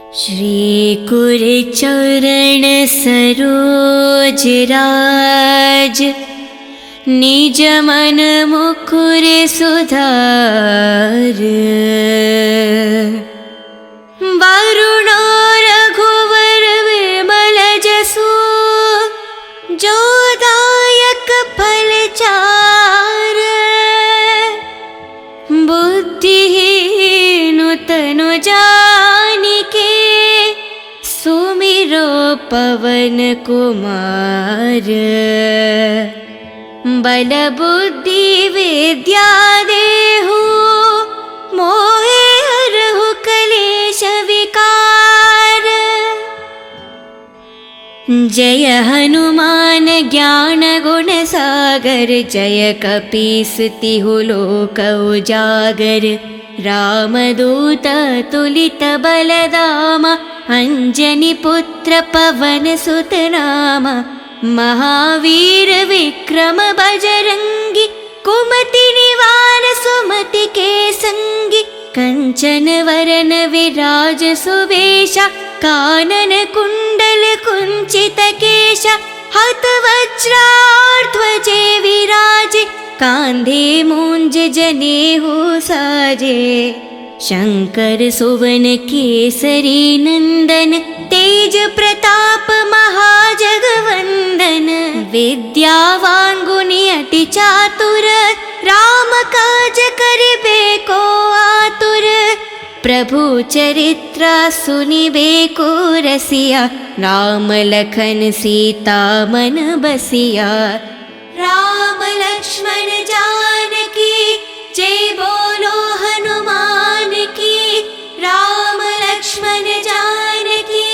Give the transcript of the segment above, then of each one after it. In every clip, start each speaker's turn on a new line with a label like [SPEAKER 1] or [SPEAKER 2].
[SPEAKER 1] श्री कुरचरण सरोज राज, निज मन मुकुर सुधार। वरुणो रघुवर विमल जसु, जो दायक फल चार। बुद्धिहीन तनु जानिके, सुमिरो पवन कुमार। बल बुद्धि विद्या देहु, मोहे हरहु कलेश विकार। जय हनुमान ज्ञान गुण सागर, जय कपीस तिहु लोक उजागर। रामदूत तुलित बलधामा, अंजनी पुत्र पवन सुत नामा। महावीर विक्रम बजरंगी, कुमति निवार सुमति के संगी। कंचन वरन विराज सुवेशा, कानन कुंडल कुंचित केशा। हत वज्राध्वजे विराजे, कांधे मूंज जनेऊ साजे। शंकर सुवन केसरी नंदन, तेज प्रताप महाजगवंदन। विद्यावान गुणी अति चातुर, राम काज करिबे को आतुर। प्रभु चरित्र सुनिबे को रसिया, राम लखन सीता मन बसिया। राम लक्ष्मण जानकी, जय बोलो हनुमान की। राम लक्ष्मण जानकी,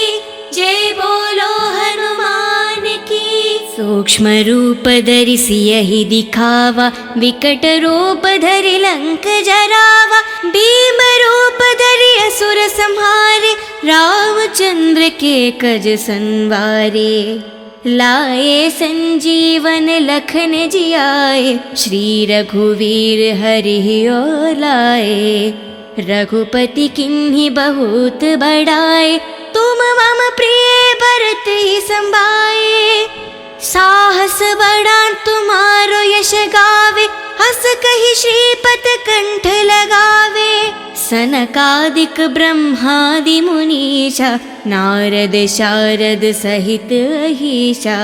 [SPEAKER 1] जय बोलो हनुमान की। सूक्ष्म रूप धरि सियहि दिखावा, विकट रूप धरि लंक जरावा। भीम रूप धरि असुर संहारे, रामचंद्र के कज संवारे। लाए संजीवन लखन जियाए, श्री रघुवीर हरि और लाए। रघुपति किन्हीं बहुत बड़ाए, तुम मम प्रिय भरत ही संभाए। साहस बड़ा तुम्हारो यश गावे, हस कहि श्रीपत कंठ लगावे। सनकादिक ब्रह्मादि मुनीषा, नारद शारद सहित अहीशा।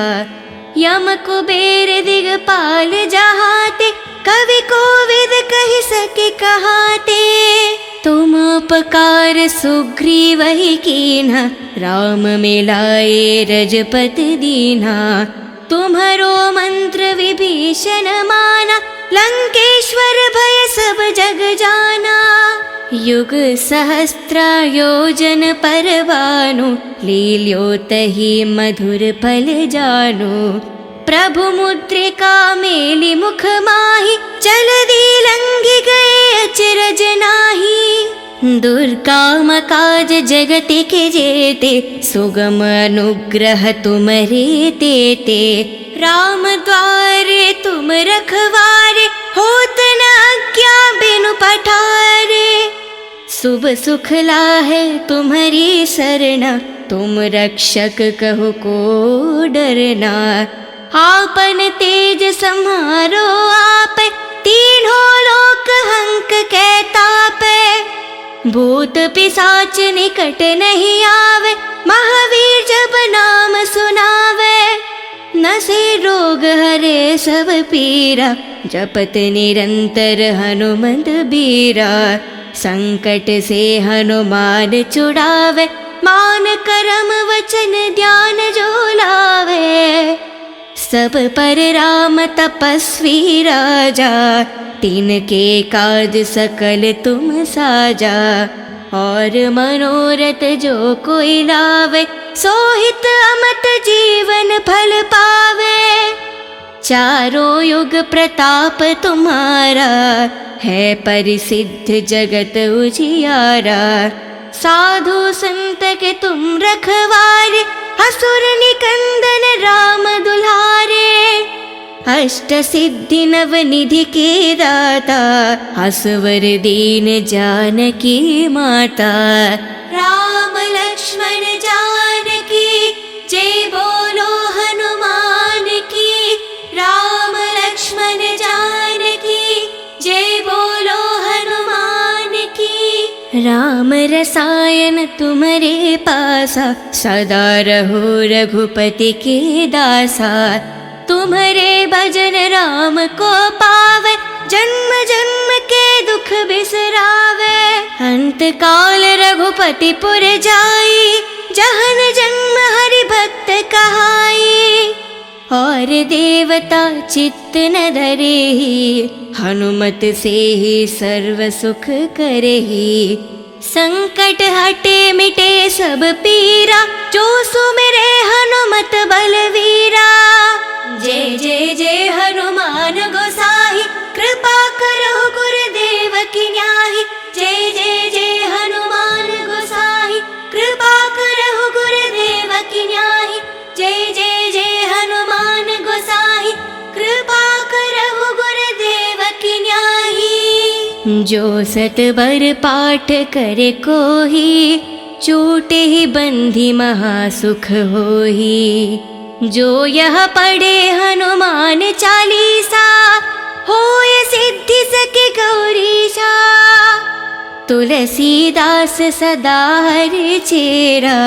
[SPEAKER 1] यम कुबेर दिगपाल जहाते, कवि कोविद कहि सके कहाते। तुम उपकार सुग्रीव ही कीन्हा, राम मिलाए रजपति दीन्हा। तुम्हरो मंत्र विभीषण माना, लंकेश्वर भय सब जग जाना। युग सहस्त्र योजन पर भानु, लील्योतहि मधुर फल जानु। प्रभु मुद्रिका मेलि मुख माहि, जलधि लंघि गए अचरज नाहि। दुर्गम काज जगत के जेते, सुगम अनुग्रह तुमरे तेते। राम द्वारे तुम रखवारे, होत न आज्ञा बिनु पठारे। शुभ सुख लाहे तुम्हारी सरना, तुम रक्षक कहो को डरना। आपन तेज सम्हारो आपे, तीनों लोक हंक के तापे। भूत पिशाच निकट नहीं आवे, महावीर जब नाम सुनावे। नसे रोग हरे सब पीरा, जपत निरंतर हनुमत बीरा। संकट से हनुमान छुड़ावे, मान करम वचन ध्यान जो लावे। सब पर राम तपस्वी राजा, तिनके काज सकल तुम साजा। और मनोरथ जो कोई लावे, सोहित अमत जीवन फल पावे। चारों युग प्रताप तुम्हारा, है परिसिद्ध जगत उजियारा। साधु संत के तुम रखवारे, असुर निकंदन राम दुलारे। अष्ट सिद्धि नव निधि के दाता, असवर दीन जानकी माता। राम लक्ष्मण राम रसायन तुम्हारे पासा, सदा रहो रघुपति के दासा। तुम्हारे भजन राम को पावे, जन्म जन्म के दुख बिसरावे। अंत काल रघुपति पुर जाई, जहन जन्म हरि भक्त कहाई। और देवता चित्त न धरेहि, हनुमत से ही सर्व सुख करेहि। संकट हटे मिटे सब पीरा, जो सुमिरे हनुमत बलवीरा। जय जय जय हनुमान गोसाई, कृपा करो गुरुदेव की न्याही। जय जय जय हनुमान गोसाई, कृपा करो गुरुदेव की न्याही। जय जय जय हनुमान गोसाई, कृपा करो गुरुदेव की न्याही। जो सतबर पाठ करे कोही, छूटे ही बंधी महासुख होही। जो यह पढ़े हनुमान चालीसा, होय सिद्धि सके गौरीशा। तुलसीदास सदा हरि चेरा,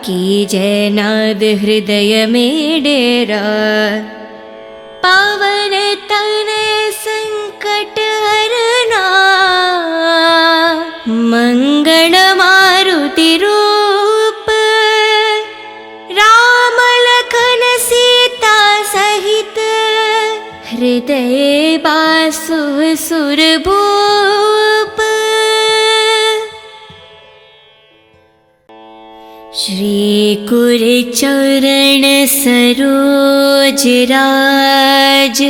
[SPEAKER 1] की जय नाद हृदय में डेरा। पावन तनय संकट हरना, मंगल मारुति रूप। राम लखन सीता सहित, हृदय बासु सुरभूप। श्री कुर चरण सरोज राज,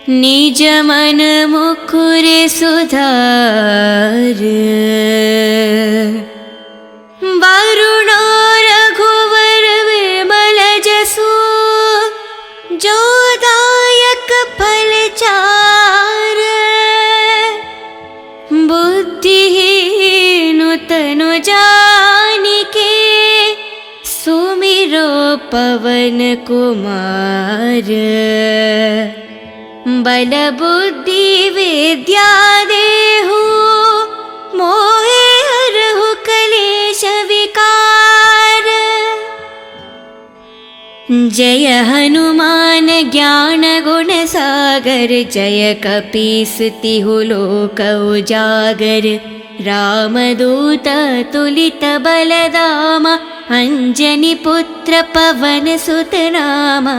[SPEAKER 1] निज मन मुकुर सुधार। वरुणो रघुवर विमल जसु, जो दायक फल चार। बुद्धिहीन तनु जानिके, सुमिरो पवन कुमार। बल बुद्धि विद्या देहु, मोहे हरहु कलेश विकार। जय हनुमान ज्ञान गुण सागर, जय कपीस तिहु लोक उजागर। रामदूत तुलित बलधामा, अंजनी पुत्र पवन सुत नामा।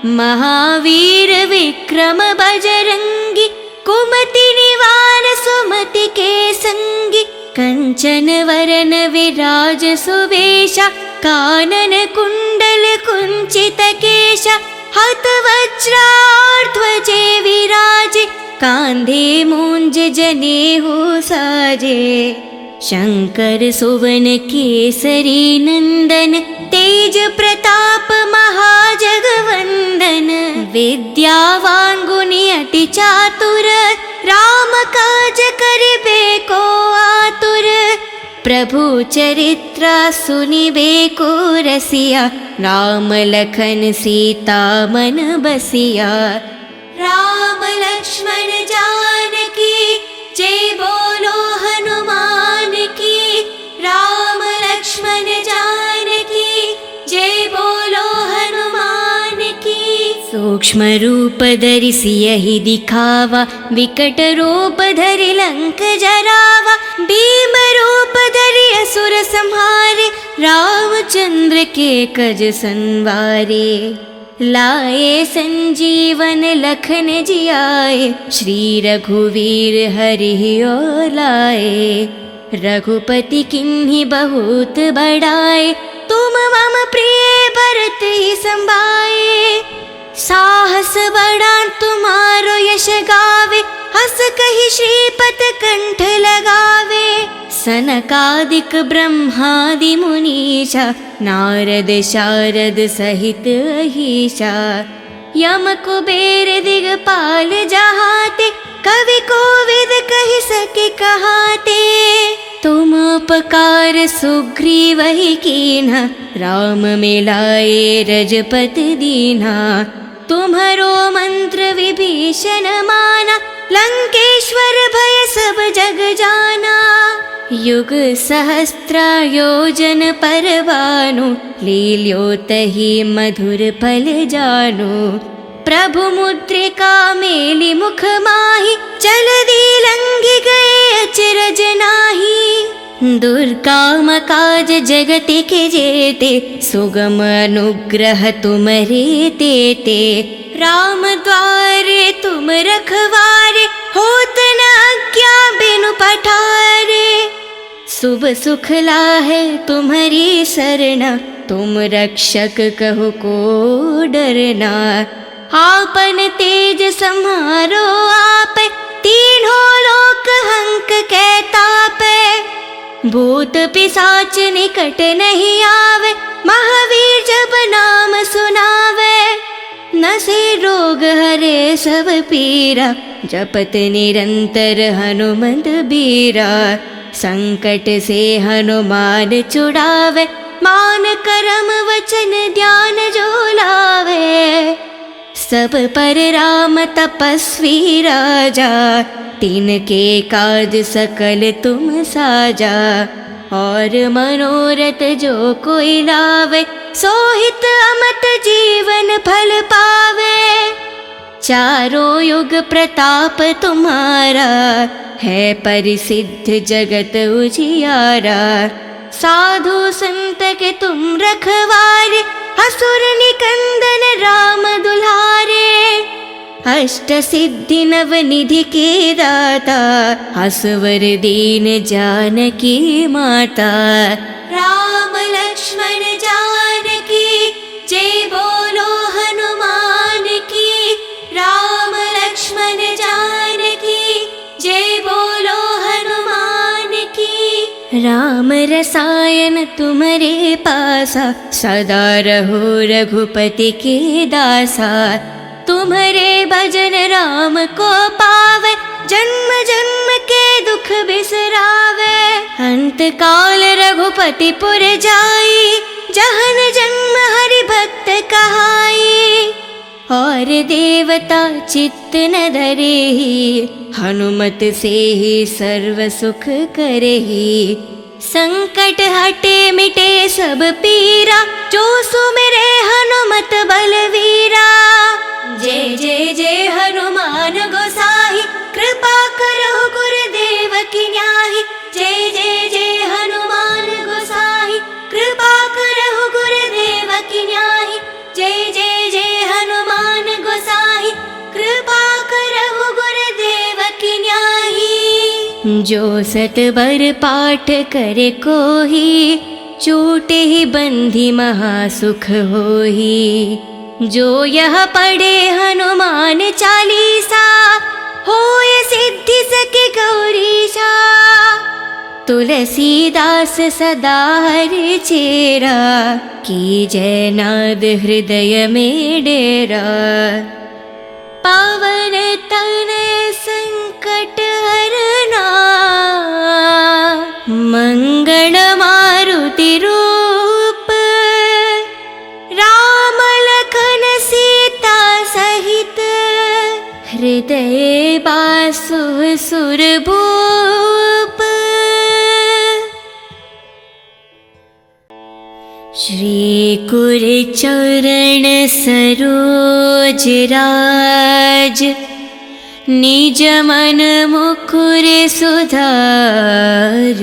[SPEAKER 1] महावीर विक्रम बजरंगी, कुमति निवार सुमति के संगी। कंचन वरन विराज सुवेशा, कानन कुंडल कुंचित केशा। हत वज्राध्वजे विराजे, कांधे मूंज जनेऊ साजे। शंकर सुवन केसरी नंदन, तेज प्रताप महाजगवंदन। विद्यावान गुणी अति चातुर, राम काज करिबे को आतुर। प्रभु चरित्र सुनिबे को रसिया, राम लखन सीता मन बसिया। राम लक्ष्मण जानकी, जय बोलो हनुमान की। राम लक्ष्मण जानकी, जय बोलो हनुमान की। सूक्ष्म रूप धरि सियहि दिखावा, विकट रूप धरि लंक जरावा। भीम रूप धरि असुर संहारे, रामचंद्र के कज संवारे। लाए संजीवन लखन जियाए, श्री रघुवीर हरि और लाए। रघुपति किन्हीं बहुत बड़ाए, तुम मम प्रिय भरत ही संभाए। साहस बड़ा तुम्हारो यश गावे, हस कहि श्रीपत कंठ लगावे। सनकादिक ब्रह्मादि मुनीषा, नारद शारद सहित अहीशा। यम कुबेर दिगपाल जहाते, कवि कोविद कहि सके कहाते। तुम उपकार सुग्रीव ही कीन्हा, राम मिलाए रजपति दीन्हा। तुम्हारो मंत्र विभीषण माना, लंकेश्वर भय सब जग जाना। युग सहस्त्र योजन परवानु, लील्योतहि मधुर फल जानु। प्रभु मुद्रिका मेलि मुख माहि, जलधि लंघि गए अचरज नाही। दुर्गम काज जगति के जेते, सुगम अनुग्रह तुमरे तेते। राम द्वारे तुम रखवारे, होत न आज्ञा बिनु पठारे। शुभ सुख लाहे तुम्हारी सरना, तुम रक्षक कहो को डरना। आपन तेज सम्हारो आपे, तीनों लोक हंक कै तापे। भूत पिशाच निकट नहीं आवे, महावीर जब नाम सुनावे। नसे रोग हरे सब पीरा, जपत निरंतर हनुमंत बीरा। संकट से हनुमान छुड़ावे, मान करम वचन ध्यान जो लावे। सब पर राम तपस्वी राजा, तिनके काज सकल तुम साजा। और मनोरथ जो कोई लावे, सोहित अमत जीवन फल पावे। चारों युग प्रताप तुम्हारा, है परिसिद्ध जगत उजियारा। साधु संत के तुम रखवारे, असुर निकंदन राम दुलारे। अष्ट सिद्धि नव निधि के दाता, असवर दीन जानकी माता। राम लक्ष्मण जानकी, जय बोलो हनुमान की। राम लक्ष्मण जानकी, जय बोलो हनुमान की। राम रसायन तुम्हारे पासा, सदा रहो रघुपति के दासा। तुम्हारे भजन राम को पावे, जन्म जन्म के दुख बिसरावे। अंत काल रघुपति पुर जाई, जहन जन्म हरि भक्त कहाई। और देवता चित्त न धरेहि, हनुमत से ही सर्व सुख करेहि। संकट हटे मिटे सब पीरा, जो सुमिरे हनुमत बलवीरा। जय जय जय हनुमान गोसाई, कृपा करो गुरुदेव की न्याही। जय जय जय हनुमान गोसाई, कृपा करो गुरुदेव की न्याही। जय जय जय हनुमान गोसाई, कृपा करो गुरुदेव की न्याही। जो सतबर पाठ करे कोही, छूटे ही बंधी महासुख होही। जो यह पढ़े हनुमान चालीसा, होय सिद्धि सके गौरीशा। तुलसीदास सदा हरि चेरा, की जय नाद हृदय में डेरा। पावन तनय संकट हरना, मंगल मारुति रूप। राम लखन सीता सहित, हृदय बासु सुरभूप। श्री कुर चरण सरोज राज, निज मन मुकुर सुधार।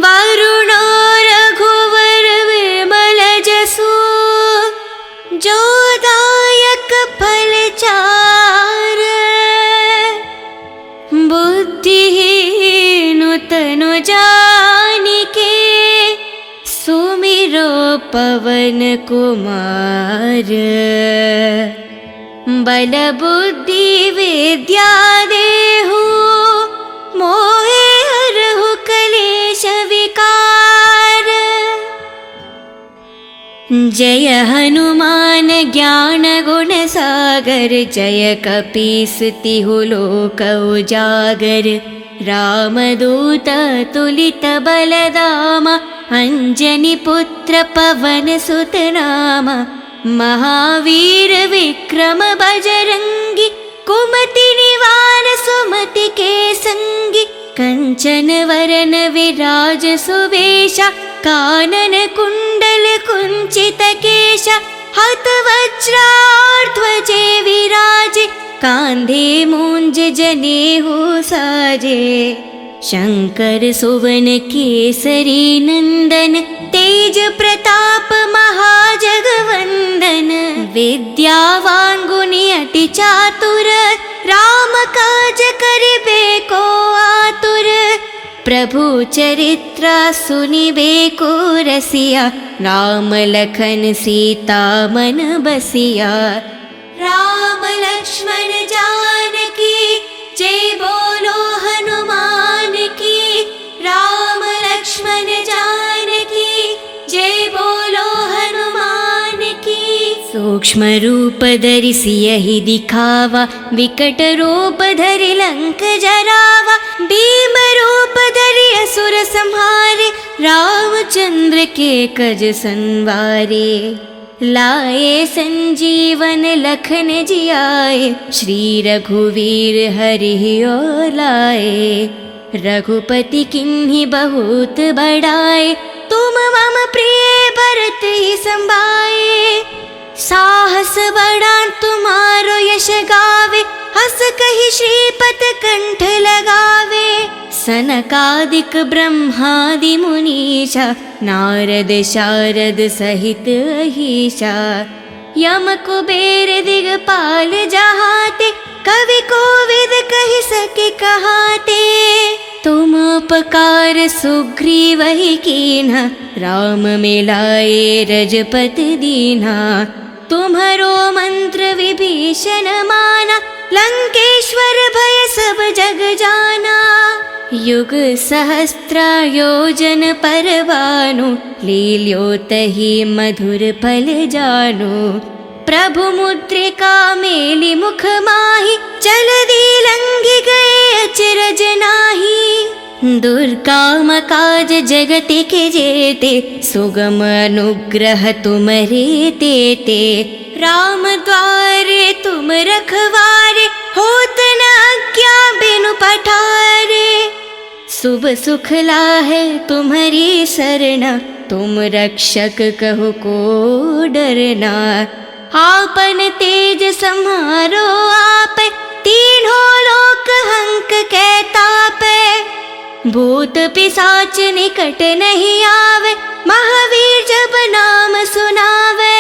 [SPEAKER 1] वरुणो रघुवर विमल जसु, जो दायक फल चार। बुद्धिहीन तनु जानिके, सुमिरो पवन कुमार। बल बुद्धि विद्या देहु, मोहे हरहु कलेश विकार। जय हनुमान ज्ञान गुण सागर, जय कपीस तिहु लोक उजागर। रामदूत तुलित बलदामा, अंजनी पुत्र पवन सुत नामा। महावीर विक्रम बजरंगी, कुमति निवारण ग्रीवान सुमति के संगी, कंचन वरन विराज सुवेशा, कानन कुंडल कुंचित केशा, हत वज्राध्वजे विराजे, कांधे मूंज जनेऊ साजे। शंकर सुवन केसरी नंदन, तेज प्रताप महाजगवंदन, विद्यावान गुणी अति चातुर, राम काज करिबे को आतुर। प्रभु चरित्र सुनिबे को रसिया, राम लखन सीता मन बसिया। राम लक्ष्मण जानकी जय बोलो हनुमान की, राम लक्ष्मण जानकी जय बोलो हनुमान की। सूक्ष्म रूप धरि सियहि दिखावा, विकट रूप धरि लंक जरावा, भीम रूप धरि असुर संहारे, रामचंद्र के कज संवारे। लाए संजीवन लखन जियाए, श्री रघुवीर हरि और लाए। रघुपति किन्हीं बहुत बड़ाए, तुम मम प्रिय भरत ही संभाए। साहस बड़ा तुम्हारो यश गावे, हस कहि श्रीपत कंठ लगावे। सनकादिक ब्रह्मादि मुनीषा, नारद शारद सहित अहीशा। यम कुबेर दिगपाल जहाते, कवि कोविद कहि सके कहाते। तुम उपकार सुग्रीवहि कीन्हा, राम मिलाए रजपति दीन्हा। तुम्हरो मंत्र विभीषण माना, लंकेश्वर भय सब जग जाना। युग सहस्त्र योजन पर भानु, लील्योतहि मधुर फल जानु। प्रभु मुद्रिका मेलि मुख माहि, जलधि लंघि गए अचरज नाहि। दुर्गम काज जगति के जेते, सुगम अनुग्रह तुमरे तेते। राम द्वारे तुम रखवारे, होत न आज्ञा बिनु पठारे। शुभ सुख लाहे तुम्हारी सरना, तुम रक्षक कहु को डरना। आपन तेज सम्हारो आपे, तीनों लोक हंक कै तापे। भूत पिशाच निकट नहीं आवे, महावीर जब नाम सुनावे।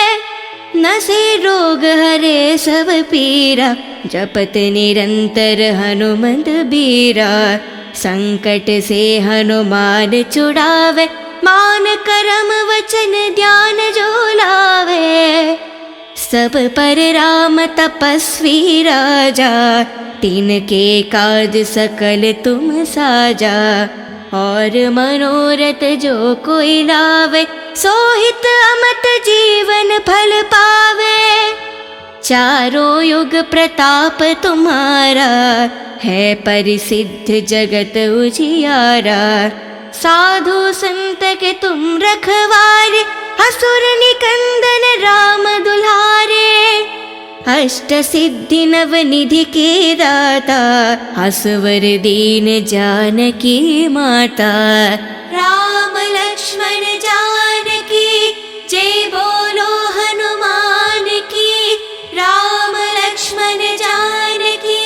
[SPEAKER 1] नसे रोग हरे सब पीरा, जपत निरंतर हनुमत बीरा। संकट से हनुमान छुड़ावे, मान करम वचन ध्यान जो लावे। सब पर राम तपस्वी राजा, तिनके काज सकल तुम साजा। और मनोरथ जो कोई लावे, सोहित अमत जीवन फल पावे। चारों युग प्रताप तुम्हारा, है परिसिद्ध जगत उजियारा। साधु संत के तुम रखवारे, असुर निकंदन राम दुलारे। अष्ट सिद्धि नव निधि के दाता, असवर दीन जानकी माता। राम लक्ष्मण जानकी जय बोलो हनुमान की, राम लक्ष्मण जानकी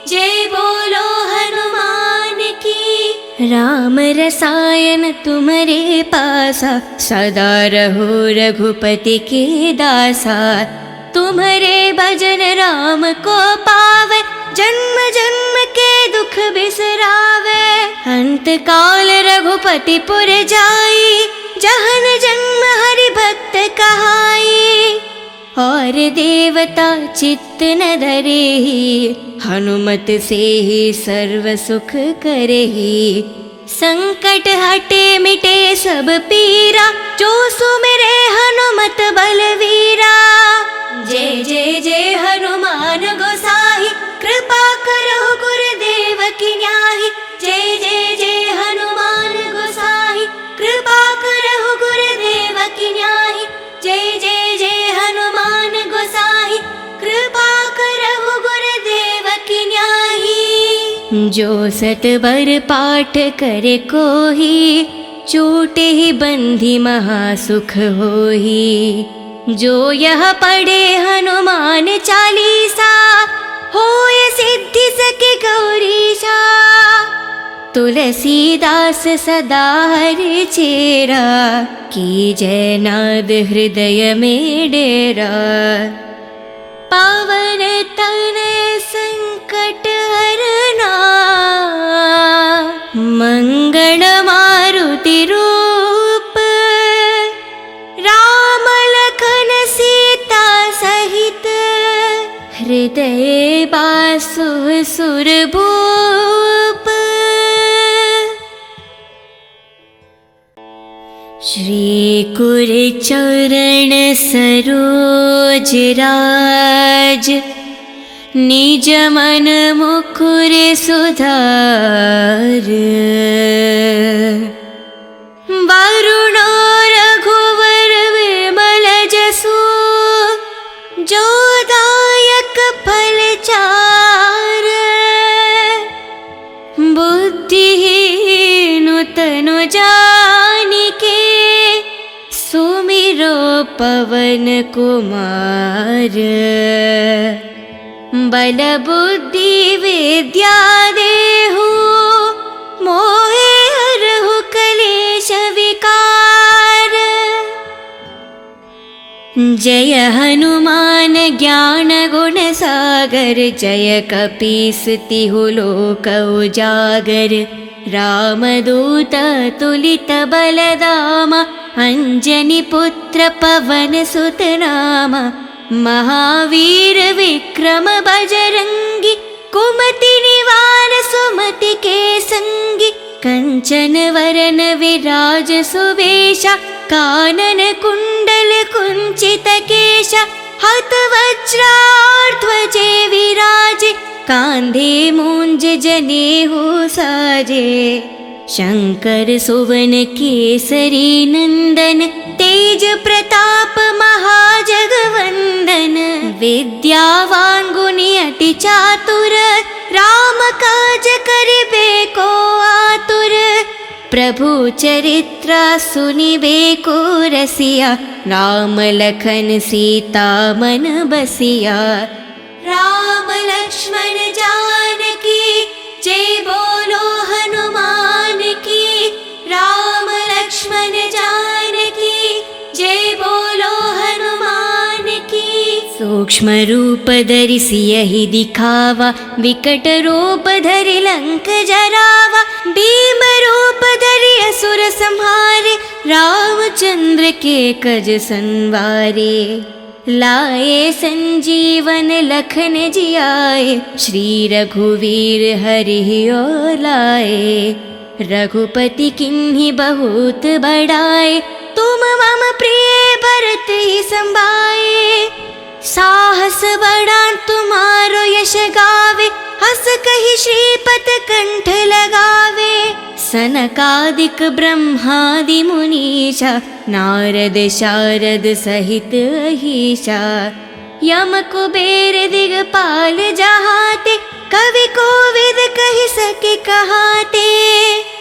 [SPEAKER 1] जय बोलो हनुमान की। राम रसायन तुम्हारे पासा, सदा रहो रघुपति के दासा। तुम्हारे भजन राम को पावे, जन्म जन्म के दुख बिसरावे। अंत काल रघुपति पुर जाई, जहन जन्म हरि भक्त कहाई। और देवता चित्त न धरेहि, हनुमत से ही सर्व सुख करेहि। संकट हटे मिटे सब पीरा, जो सुमिरे हनुमत बलवीरा। जय जय जय हनुमान गोसाई, कृपा करो गुरुदेव की न्याही। जय जय जय हनुमान गोसाई, कृपा करो गुरुदेव की न्याही। जय जय जय हनुमान गोसाई, कृपा करो गुरुदेव की न्याही। जो सतबर पाठ करे कोही, छूटे ही बंधी महासुख होही। जो यह पढ़े हनुमान चालीसा, होय सिद्धि सके गौरीशा। तुलसीदास सदा हरि चेरा, कीजय नाद हृदय में डेरा। पावन तनय संकट हरना, मंगल मारुति रूप। राम लखन सीता सहित, हृदय बासु सुरभूप। श्री कुर चरण सरोज राज, निज मन मुकुर सुधार। वरुण रघुवर विमल जसु, जो दायक फल चार। बुद्धिहीन तनु जानिके, सुमिरो पवन कुमार। बल बुद्धि विद्या देहु, मोहे हरहु कलेश विकार। जय हनुमान ज्ञान गुण सागर, जय कपीस तिहु लोक उजागर। रामदूत तुलित बलधामा, अंजनी पुत्र पवन सुत नामा। महावीर विक्रम बजरंगी, कुमति निवार सुमति के संगी। कंचन वरन विराज सुवेशा, कानन कुंडल कुंचित केशा। हत वज्राध्वजे विराजे, कांधे मूंज जनेऊ साजे। शंकर सुवन केसरी नंदन, तेज प्रताप महाजगवंदन। विद्यावान गुणी अति चातुर, राम काज करिबे को आतुर। प्रभु चरित्र सुनिबे को रसिया, राम लखन सीता मन बसिया। राम लक्ष्मण जानकी, जय बोलो हनुमान की। राम लक्ष्मण जानकी, जय बोलो हनुमान की। सूक्ष्म रूप धरि सियहि दिखावा, विकट रूप धरि लंक जरावा। भीम रूप धरि असुर संहारे, रामचंद्र के कज संवारे। लाए संजीवन लखन जियाए, श्री रघुवीर हरि और लाए। रघुपति किन्हीं बहुत बड़ाए, तुम मम प्रिय भरत ही संभाए। साहस बड़ा तुम्हारो यश गावे, हस कहि श्रीपत कंठ लगावे। सनकादिक ब्रह्मादि मुनीषा, नारद शारद सहित अहीशा। यम कुबेर दिगपाल जहाते, कवि कोविद कहि सके कहाते।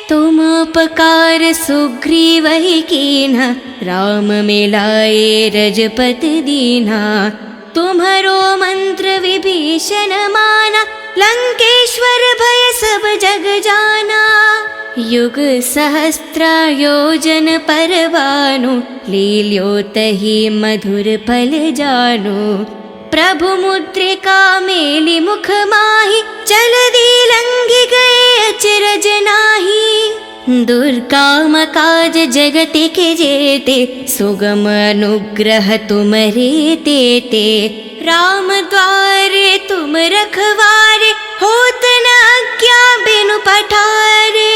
[SPEAKER 1] तुम उपकार सुग्रीवहि कीन्हा, राम मिलाए रजपति दीन्हा। तुम्हरो मंत्र विभीषण माना, लंकेश्वर भय सब जग जाना। युग सहस्त्र योजन पर भानु, लील्योतहि मधुर फल जानु। प्रभु मुद्रिका मेलि मुख माहि, जलधि लंघि गए अचरज नाहि। दुर्गम काज जगति के जेते, सुगम अनुग्रह तुमरे तेते। राम द्वारे तुम रखवारे, होत न आज्ञा बिनु पठारे।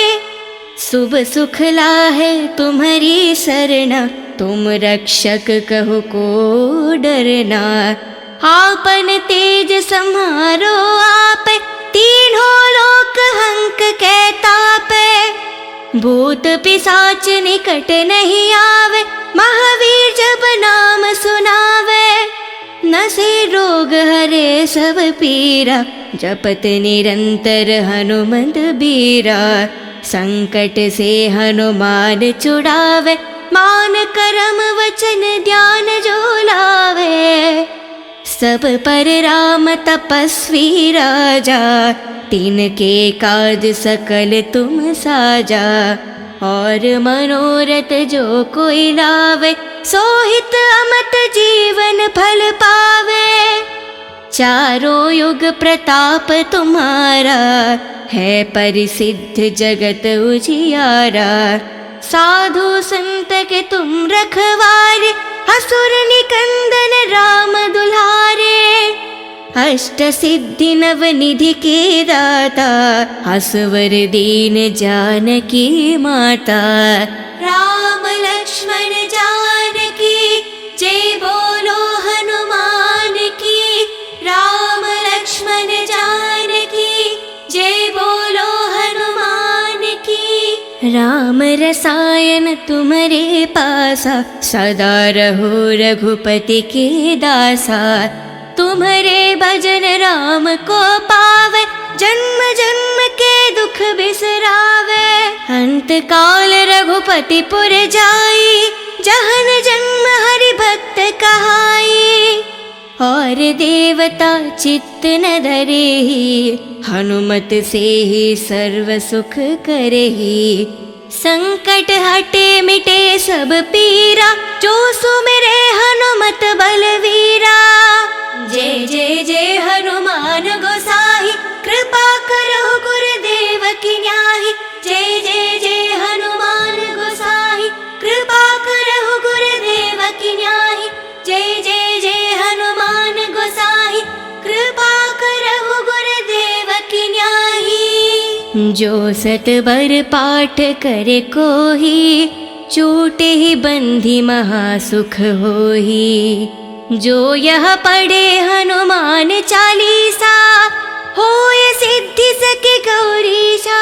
[SPEAKER 1] शुभ सुख लाहे तुम्हारी सरना, तुम रक्षक कहो को डरना। आपन तेज सम्हारो आप, तीनों लोक हंक के तापे। भूत पिशाच निकट नहीं आवे, महावीर जब नाम सुनावे। नसे रोग हरे सब पीरा, जपत निरंतर हनुमत बीरा। संकट से हनुमान छुड़ावे, मान करम वचन ध्यान जो लावे। सब पर राम तपस्वी राजा, तिनके काज सकल तुम साजा। और मनोरथ जो कोई लावे, सोहित अमत जीवन फल पावे। चारों युग प्रताप तुम्हारा, है परिसिद्ध जगत उजियारा। साधु संत के तुम रखवारे, असुर निकंदन राम दुलारे। अष्ट सिद्धि नव निधि के दाता, असवर दीन जानकी माता। राम लक्ष्मण जानकी जय बोलो हनुमान की। राम लक्ष्मण जानकी जय बोलो हनुमान की। राम रसायन तुम्हारे पासा, सदा रहो रघुपति के दासा। तुम्हारे भजन राम को पावे, जन्म जन्म के दुख बिसरावे। अंत काल रघुपति पुर जाई, जहन जन्म हरि भक्त कहाई। और देवता चित्त न धरेहि, हनुमत से ही सर्व सुख करेहि। संकट हटे मिटे सब पीरा, जो सुमिरे हनुमत बलवीरा। जय जय जय हनुमान गोसाई, कृपा करो गुरुदेव की न्याही। जय जय जय हनुमान गोसाई, कृपा करो गुरुदेव की न्याही। जय जय जय हनुमान गोसाई, कृपा करो गुरुदेव की न्याही। जो सत बर पाठ करे कोही, छूटे ही बंधी महासुख होही। जो यह पढ़े हनुमान चालीसा, होय सिद्धि सके गौरीशा।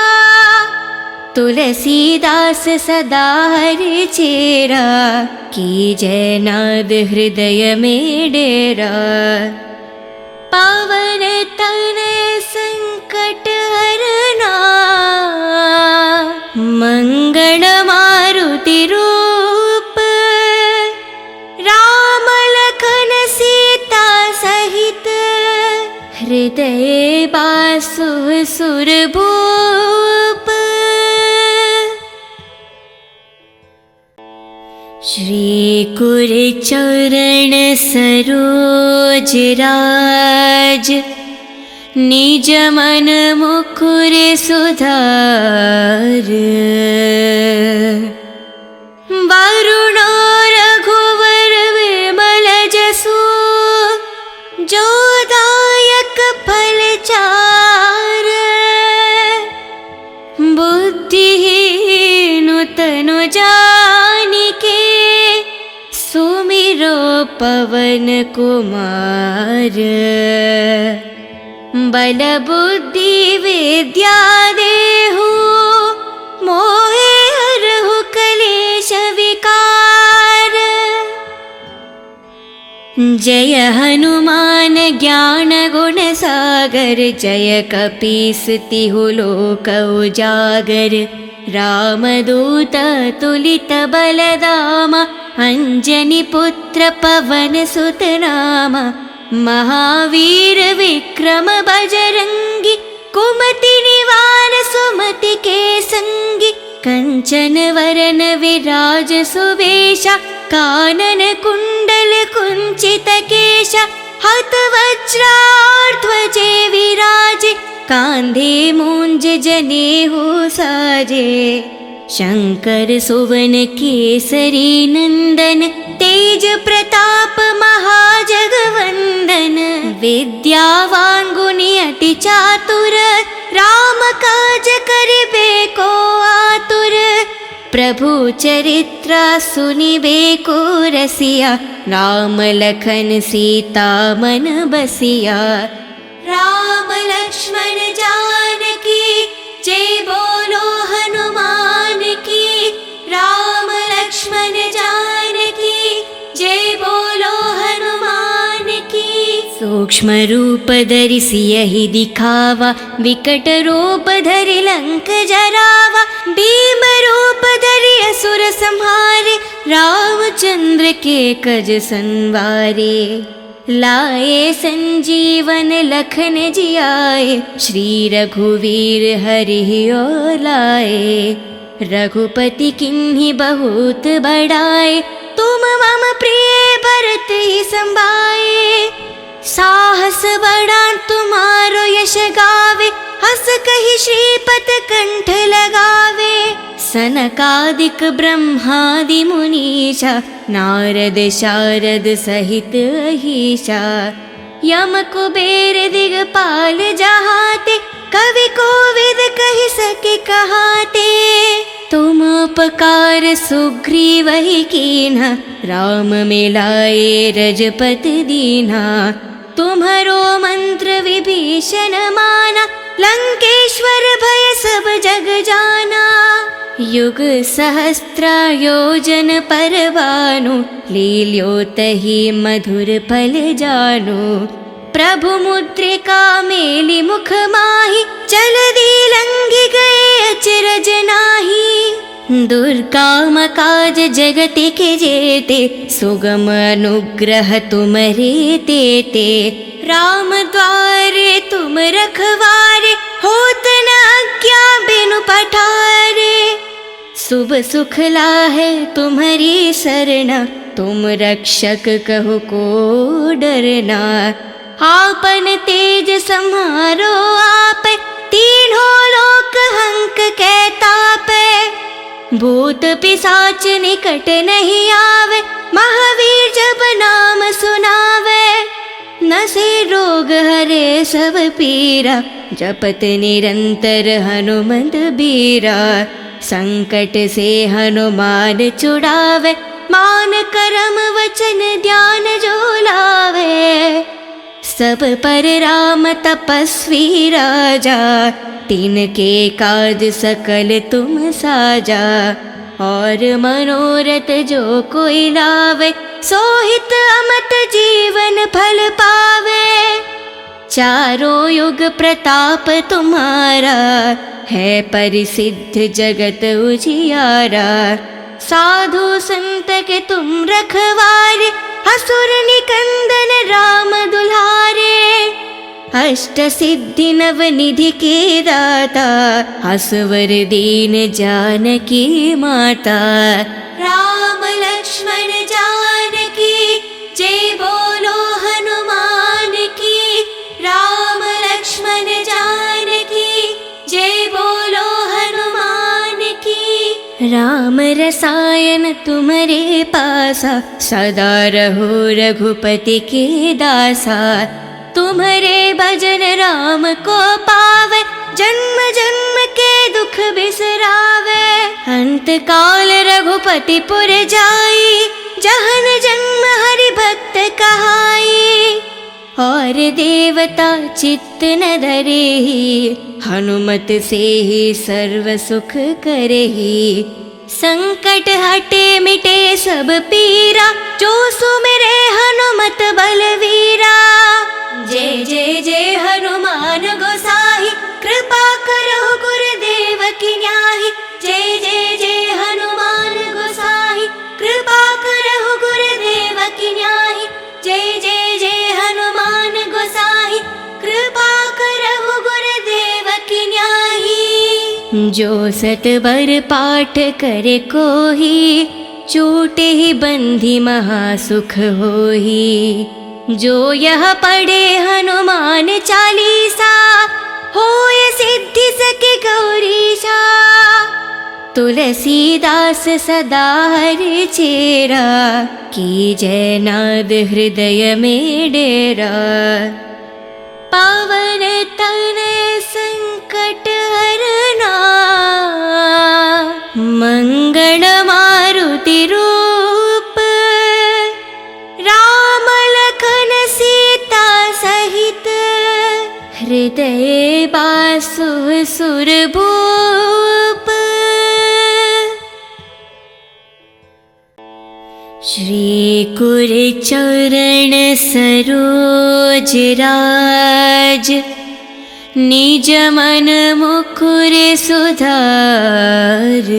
[SPEAKER 1] तुलसीदास सदा हरि चेरा, की जय नाद हृदय में डेरा। पावन तनय संकट हरना, मंगल मारुति रूप। राम लखन सीता सहित, हृदय बासु सुरभूप। श्री कुर चरण सरोज राज, निज मन मुकुर सुधार। वरुणो रघुवर विमल जसु, जो दायक फल चार। बुद्धिहीन तनु जानिके, सुमिरो पवन कुमार। बल बुद्धि विद्या देहु, मोहे हरहु कलेश विकार। जय हनुमान ज्ञान गुण सागर, जय कपीस तिहु लोक उजागर। रामदूत तुलित बलदामा, अंजनी पुत्र पवन सुत नामा। महावीर विक्रम बजरंगी, कुमति निवार सुमति के संगी। कंचन वरन विराज सुवेशा, कानन कुंडल कुंचित केशा। हत वज्राध्वजे विराजे, कांधे मूंज जनेऊ साजे। शंकर सुवन केसरी नंदन, तेज प्रताप महाजगवंदन। विद्यावान गुणी अति चातुर, राम काज करिबे को आतुर। प्रभु चरित्र सुनिबे को रसिया, राम लखन सीता मन बसिया। राम लक्ष्मण जानकी जय बोलो हनुमान की। राम लक्ष्मण जानकी जय बोलो हनुमान की। सो सूक्ष्म रूप धरि सियहि दिखावा, विकट रूप धरि लंक जरावा, भीम रूप धरि असुर संहारे, रामचंद्र के कज संवारे। लाए संजीवन लखन जियाए, श्री रघुवीर हरि और लाए। रघुपति किन्हीं बहुत बड़ाए, तुम मम प्रिय भरत ही संभाए। साहस बड़ा तुम्हारो यश गावे, हस कहि श्रीपत कंठ लगावे। सनकादिक ब्रह्मादि मुनीषा, नारद शारद सहित अहीशा। यम कुबेर दिगपाल जहाते, कवि कोविद कहि सके कहाते। तुम उपकार सुग्रीवहि कीन्हा, राम मिलाए रजपति दीन्हा। तुम्हरो मंत्र विभीषण माना, लंकेश्वर भय सब जग जाना। युग सहस्त्र योजन पर भानु, लील्यो तहि मधुर फल जानु। प्रभु मुद्रिका मेलि मुख माहि, जलधि लंघि गए अचरज नाहि। दुर्गम काज जगत के जेते, सुगम अनुग्रह तुम्हरे तेते। राम द्वारे तुम रखवारे, होत न आज्ञा बिनु पठारे। शुभ सुख लाहे तुम्हारी सरना, तुम रक्षक कहो को डरना। आपन तेज सम्हारो आप, तीनों लोक हंक कै तापै। भूत पिशाच निकट नहीं आवे, महावीर जब नाम सुनावे। नसे रोग हरे सब पीरा, जपत निरंतर हनुमत बीरा। संकट से हनुमान छुड़ावे, मान करम वचन ध्यान जो लावे। सब पर राम तपस्वी राजा, तिनके काज सकल तुम साजा। और मनोरथ जो कोई लावे, सोहित अमत जीवन फल पावे। चारों युग प्रताप तुम्हारा, है परिसिद्ध जगत उजियारा। साधु संत के तुम रखवारे, असुर निकंदन राम दुलारे। अष्ट सिद्धि नव निधि के दाता, असवर दीन जानकी माता। राम लक्ष्मण जानकी, जय बोलो हनुमान की। राम लक्ष्मण जानकी, जय बोलो हनुमान की। राम रसायन तुम्हारे पासा, सदा रहो रघुपति के दासा। तुम्हारे भजन राम को पावे, जन्म जन्म के दुख बिसरावे। अंत काल रघुपति पुर जाई, जहन जन्म हरि भक्त कहाई। और देवता चित्त न धरेहि, हनुमत से ही सर्व सुख करेहि। संकट हटे मिटे सब पीरा, जो सुमिरे हनुमत बलवीरा। जय जय जय हनुमान गोसाई, कृपा करो गुरुदेव की न्याही। जय जय जय हनुमान गोसाई, कृपा करो गुरुदेव की न्याही। जय जय जय हनुमान गोसाई, कृपा करो गुरुदेव की न्याही। जो सतबर पाठ करे कोही, छूटे ही बंधी महासुख होही। जो यह पढ़े हनुमान चालीसा, होय सिद्धि सके गौरीशा। तुलसीदास सदा हरि चेरा, की जय नाद हृदय में डेरा। पावन तनय संकट हरना, मंगल मारुति रूप। राम लखन सीता सहित, हृदय बासु सुरभूप। श्री कुरचरण सरोज राज, निज मन मुकुर सुधार।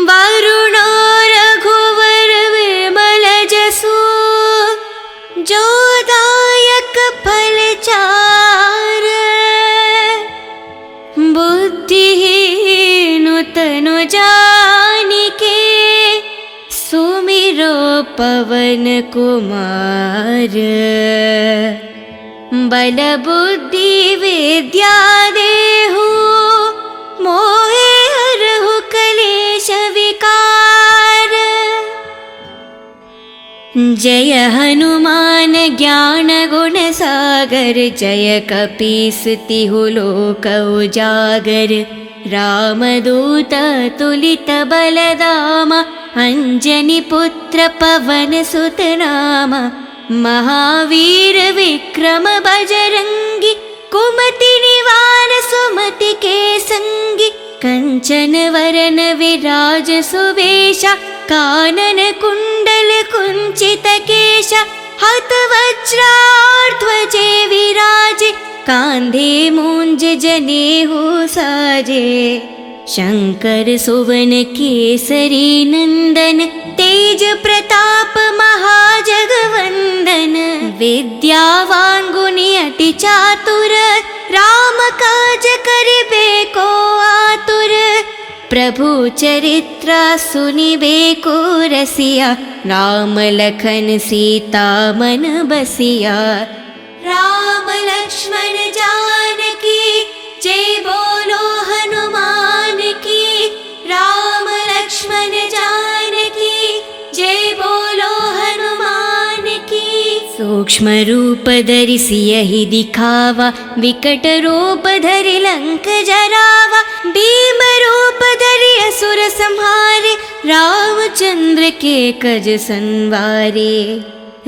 [SPEAKER 1] वरुणो रघुवर विमल जसु, जो दायक फल चार। बुद्धिहीन तनु जानिके, सुमिरो पवन कुमार। बल बुद्धि विद्या देहु, मोहे हरहु कलेश विकार। जय हनुमान ज्ञान गुण सागर, जय कपीस तिहु लोक उजागर। रामदूत तुलित बलधामा, अंजनी पुत्र पवन सुत नामा। महावीर विक्रम बजरंगी, कुमति निवार सुमति के संगी। कंचन वरन विराज सुवेशा, कानन कुंडल कुंचित केशा। हत वज्राध्वजे विराजे, कांधे मूंज जनेऊ साजे। शंकर सुवन केसरी नंदन, तेज प्रताप महाजगवंदन। विद्यावान गुणी अति चातुर, राम काज करिबे को आतुर। प्रभु चरित्र सुनिबे को रसिया, राम लखन सीता मन बसिया। राम लक्ष्मण जानकी, जय बोलो हनुमान की। राम लक्ष्मण जानकी, जय बोलो हनुमान की। सूक्ष्म रूप धरि सियहि दिखावा, विकट रूप धरि लंक जरावा। भीम रूप धरि असुर संहारे, रामचंद्र के कज संवारे।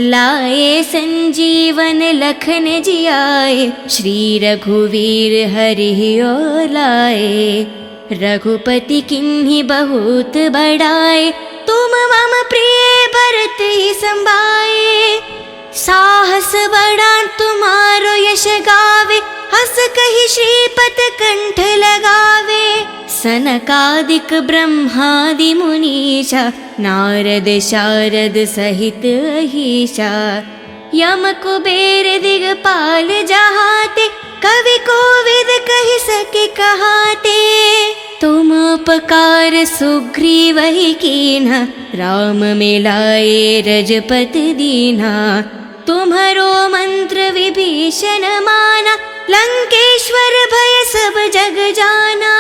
[SPEAKER 1] लाए संजीवन लखन जियाए, श्री रघुवीर हरि ओर लाए। रघुपति किन्हीं बहुत बड़ाए, तुम मम प्रिय भरत ही संभाए। साहस बड़ा तुम्हारो यश गावे, हस कहि श्रीपत कंठ लगावे। सनकादिक ब्रह्मादि मुनीषा, नारद शारद सहित अहीशा। यम कुबेर दिगपाल जहाते, कवि कोविद कहि सके कहाते। तुम उपकार सुग्रीव ही कीन्हा, राम मिलाए रजपति दीन्हा। तुम्हरो मंत्र विभीषण माना, लंकेश्वर भय सब जग जाना।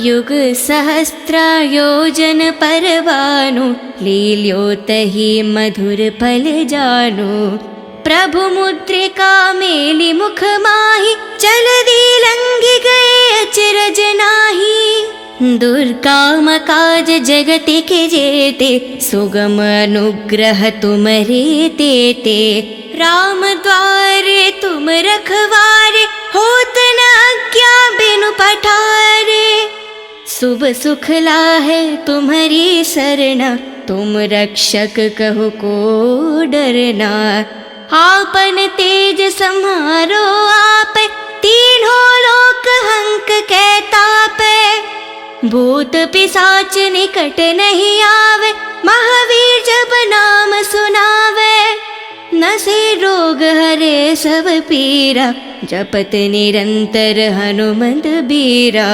[SPEAKER 1] युग सहस्त्र योजन पर भानु, लील्योतहि मधुर फल जानु। प्रभु मुद्रिका मेलि मुख माहि, जलधि लंघि गए अचरज नाहि। दुर्गम काज जगत के जेते, सुगम अनुग्रह तुमरे तेते। राम द्वारे तुम रखवारे, होत न आज्ञा बिनु पठारे। शुभ सुख लाहे तुम्हारी सरना, तुम रक्षक कहो को डरना। आपन तेज सम्हारो आपे, तीनों लोक हंक के तापे। भूत पिशाच निकट नहीं आवे, महावीर जब नाम सुनावे। नसे रोग हरे सब पीरा, जपत निरंतर हनुमत बीरा।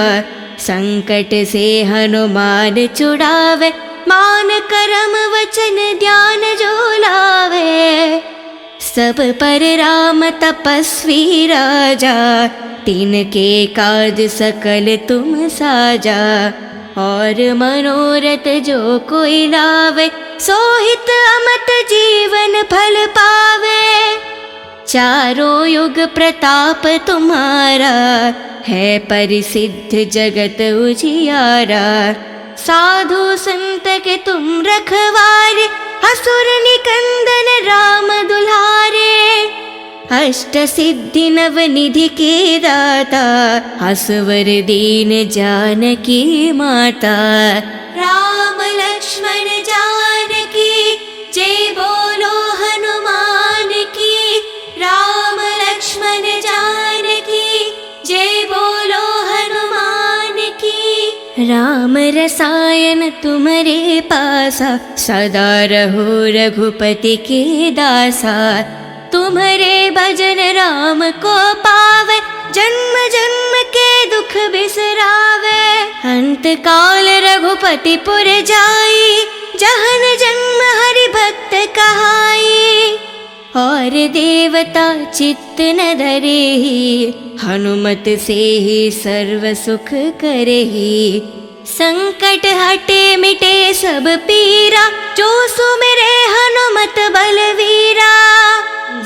[SPEAKER 1] संकट से हनुमान छुड़ावे, मान करम वचन ध्यान जो लावे। सब पर राम तपस्वी राजा, तिनके काज सकल तुम साजा। और मनोरथ जो कोई लावे, सोहित अमत जीवन फल पावे। चारों युग प्रताप तुम्हारा, है परिसिद्ध जगत उजियारा। साधु संत के तुम रखवारे, असुर निकंदन राम दुलारे। अष्ट सिद्धि नव निधि के दाता, असवर दीन जानकी माता। राम लक्ष्मण राम रसायन तुम्हारे पासा, सदा रहो रघुपति के दासा। तुम्हारे भजन राम को पावे, जन्म जन्म के दुख बिसरावे। अंत काल रघुपति पुर जाई, जहन जन्म हरि भक्त कहाई। और देवता चित्त न धरेहि, हनुमत से ही सर्व सुख करेहि। संकट हटे मिटे सब पीरा, जो सुमिरे हनुमत बलवीरा।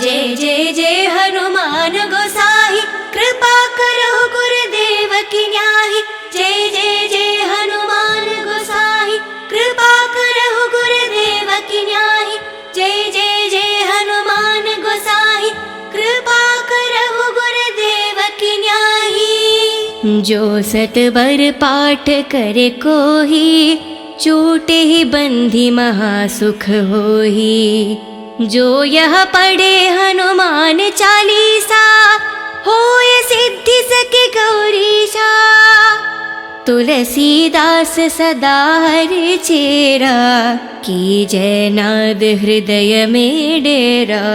[SPEAKER 1] जय जय जय हनुमान गोसाई, कृपा करो गुरुदेव की न्याही। जय जय जय हनुमान गोसाई, कृपा करो गुरुदेव की न्याही। जय जय जय हनुमान गोसाई, कृपा करो गुरुदेव की न्याही। जो सतबर पाठ करे कोही, छूटे ही बंधी महासुख होही। जो यह पढ़े हनुमान चालीसा, होय सिद्धि सके गौरीशा। तुलसीदास सदा हरि चेरा, की जय नाद हृदय में डेरा।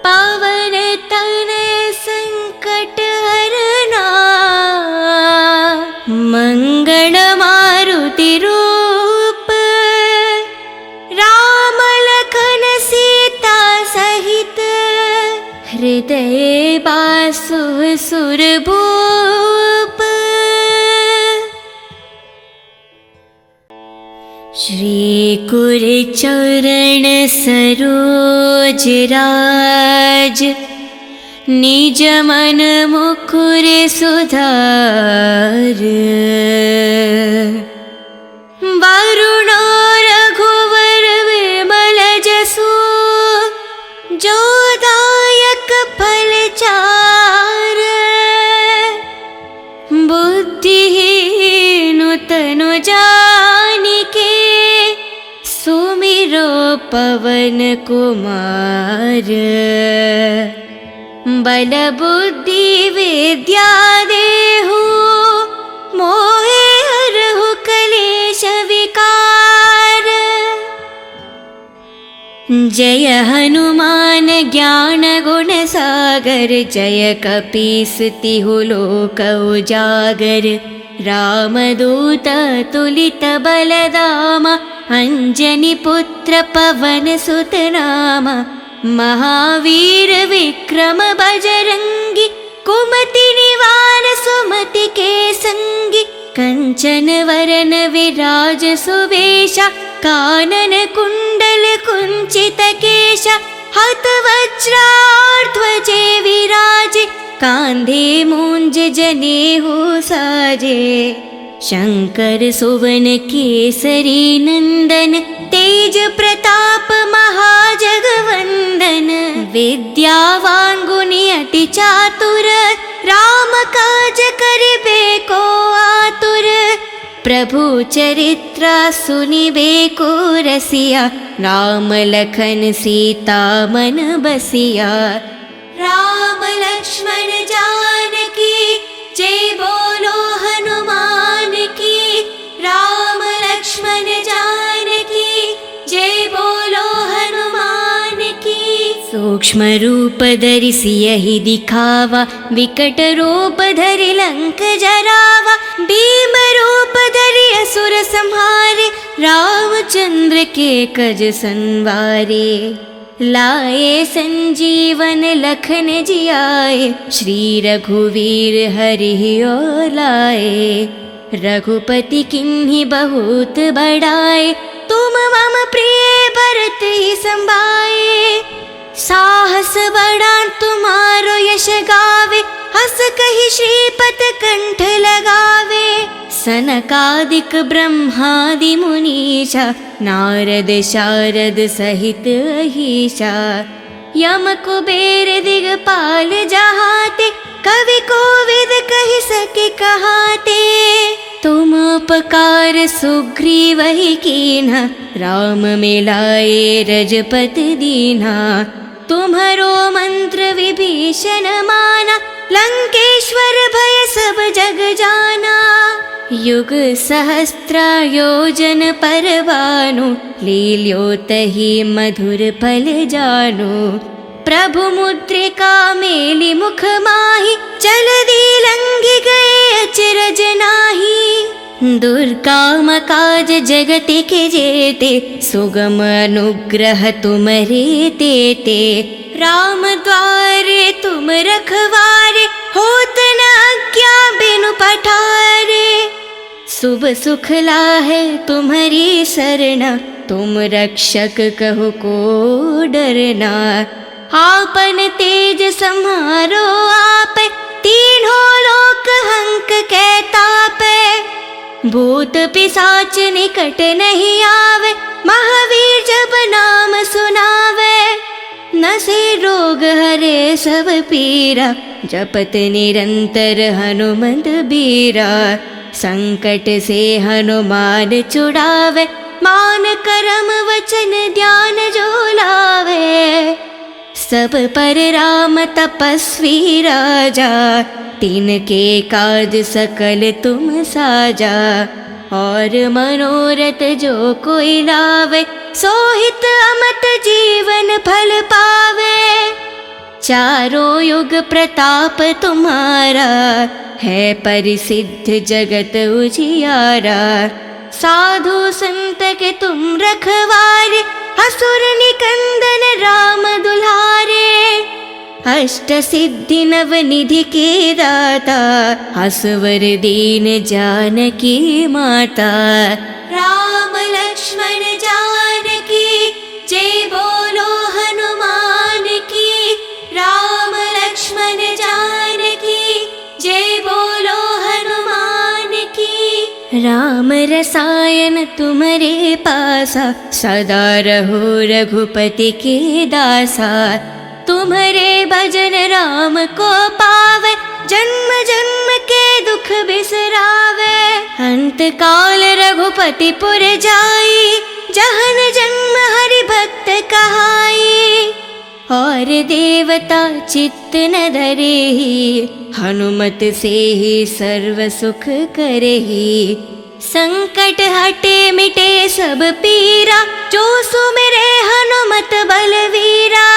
[SPEAKER 1] पावन तनय संकट हरना, मंगल मारुति रूप। राम लखन सीता सहित, हृदय बासु सुरभूप। श्री कुर चरण सरोज राज, निज मन मुकुर सुधार। वरुण रघुवर विमल जसु, जो दायक फल चार। बुद्धिहीन तनु जानिके, सुमिरो पवन कुमार। बल बुद्धि विद्या देहु, मोहे हरहु कलेश विकार। जय हनुमान ज्ञान गुण सागर, जय कपीस तिहु लोक उजागर। रामदूत तुलित बलधामा, अंजनी पुत्र पवन सुत नामा। महावीर विक्रम बजरंगी, कुमति निवार सुमति के संगी। कंचन वरन विराज सुवेशा, कानन कुंडल कुंचित केशा। हत वज्राध्वजे विराजे, कांधे मूंज जनेऊ साजे। शंकर सुवन केसरी नंदन, तेज प्रताप महाजगवंदन। विद्यावान गुणी अति चातुर, राम काज करिबे को आतुर। प्रभु चरित्र सुनिबे को रसिया, राम लखन सीता मन बसिया। राम लक्ष्मण जानकी, जय बोलो हनुमान की। राम लक्ष्मण जानकी, जय बोलो हनुमान की। सूक्ष्म रूप धरि सियहि दिखावा, विकट रूप धरि लंक जरावा। भीम रूप धरि असुर संहारे, रामचंद्र के कज संवारे। लाए संजीवन लखन जियाए, श्री रघुवीर हरि और लाए। रघुपति किन्हीं बहुत बड़ाए, तुम मम प्रिय भरत ही संभाए। साहस बड़ा तुम्हारो यश गावे, हस कहि श्रीपत कंठ लगावे। सनकादिक ब्रह्मादि मुनीषा, नारद शारद सहित अहीशा। यम कुबेर दिगपाल जहाते, कवि कोविद कहि सके कहाते। तुम उपकार सुग्रीव ही कीन्हा, राम मिलाए रजपति दीन्हा। तुम्हारो मंत्र विभीषण माना, लंकेश्वर भय सब जग जाना। युग सहस्त्र योजन परवानु, लील्योतहि मधुर फल जानु। प्रभु मुद्रिका मेलि मुख माहि, जलधि लंघि गए अचरज नाही। दुर्काम काज जगति के जेते, सुगम अनुग्रह तुमरे तेते। राम द्वारे तुम रखवारे, होत न आज्ञा बिनु पठारे। शुभ सुख लाहे तुम्हारी सरना, तुम रक्षक कहो को डरना। आपन तेज सम्हारो आप, तीनों लोक हंक कै तापै। भूत पिशाच निकट नहीं आवे, महावीर जब नाम सुनावे। नसे रोग हरे सब पीरा, जपत निरंतर हनुमंत बीरा। संकट से हनुमान छुड़ावे, मान करम वचन ध्यान जो लावे। सब पर राम तपस्वी राजा, तिनके काज सकल तुम साजा। और मनोरथ जो कोई लावे, सोहित अमत जीवन फल पावे। चारों युग प्रताप तुम्हारा, है परिसिद्ध जगत उजियारा। साधु संत के तुम रखवारे, असुर निकंदन राम दुलारे। अष्ट सिद्धि नव निधि के दाता, असवर दीन जानकी माता। राम लक्ष्मण जानकी, जय बोलो हनुमान की। राम लक्ष्मण जानकी, जय बोलो हनुमान की। राम रसायन तुम्हारे पासा, सदा रहो रघुपति के दासा। तुम्हारे भजन राम को पावे, जन्म जन्म के दुख बिसरावे। अंत काल रघुपति पुर जाई, जहन जन्म हरि भक्त कहाई। और देवता चित्त न धरेहि, हनुमत से ही सर्व सुख करेहि। संकट हटे मिटे सब पीरा, जो सुमिरे हनुमत बलवीरा।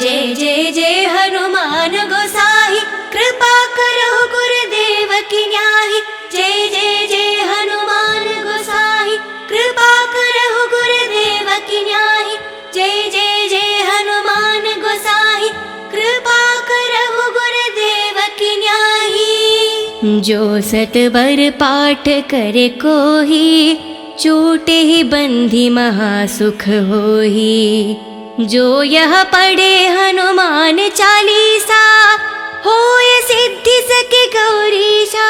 [SPEAKER 1] जय जय जय हनुमान गोसाई, कृपा करो गुरुदेव की न्याही। जय जय जय हनुमान गोसाई, कृपा करो गुरुदेव की न्याही। जय जय जय हनुमान गोसाई, कृपा करो गुरुदेव की न्याही। जो सतबर पाठ करे कोही, छूटे ही बंधी महासुख होही। जो यह पढ़े हनुमान चालीसा, होय सिद्धि सके गौरीशा।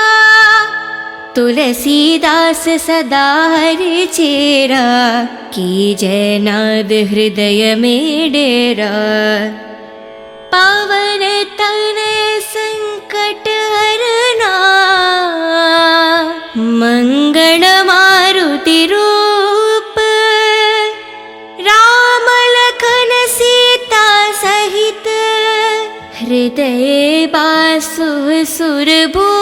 [SPEAKER 1] तुलसीदास सदा हरि चेरा, की जय नाद हृदय में डेरा। पावन तनय संकट हरना, मंगल मारुति रूप। राम लखन सीता सहित, हृदय बासु सुरभूप।